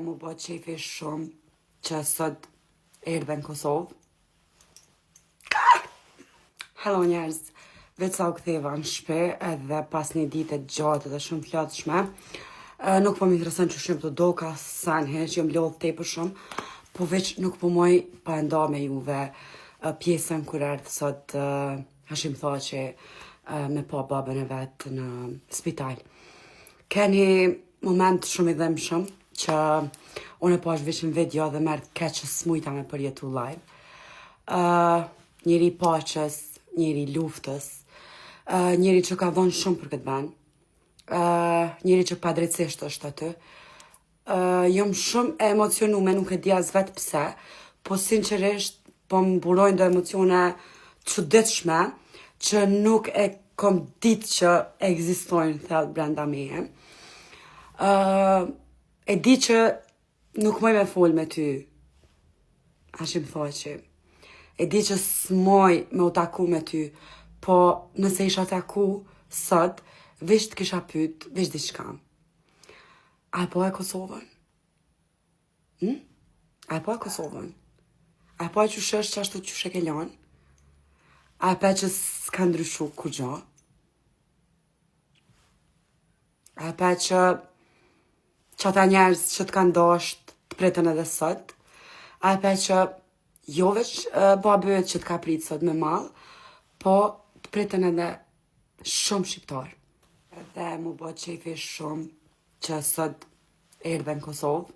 mu bë qefi shumë që sot erdhe në Kosovë. Hello njerëz, vetë sa u ktheva në shtëpi edhe pas një dite gjatë dhe shumë plotshme. Nuk po më intereson që shumë të doka sanhe që jam lodh tepër shumë, po veç nuk po moj pa nda me juve pjesën kur erdhë sot Hashim tha që me pa babën e vetë në spital. Keni moment shumë i dhemshëm që unë e pash veç në video dhe merë keqë smujta me përjetu live. Njëri paqës, njëri luftës, njëri që ka dhonë shumë për këtë vend, njëri që padrejtisht është aty. Jom shumë e emocionume, nuk e di as vetë pse, po sinqerisht po më burojnë do emocione çuditshme që nuk e kom ditë që ekzistojnë thellë brenda meje. E di që nuk moj me fol me ty, Hashim Thoqi. E di që s'moj me u taku me ty, po nëse isha taku sot, veç të kisha pyet, veç diçka. A e po e Kosovën? A e po e Kosovën? A e po e qysh është që ashtu qysh e ke lanë? A e pe që s'ka ndryshu kur gjo? A e pe që ata njerëz që të kanë dasht të pritën edhe sot? A e pe që jo veç babët që të ka pritë sot me mall, po të pritën edhe shumë shqiptar. Edhe mu bë qefi shumë që sot erdhe në Kosovë.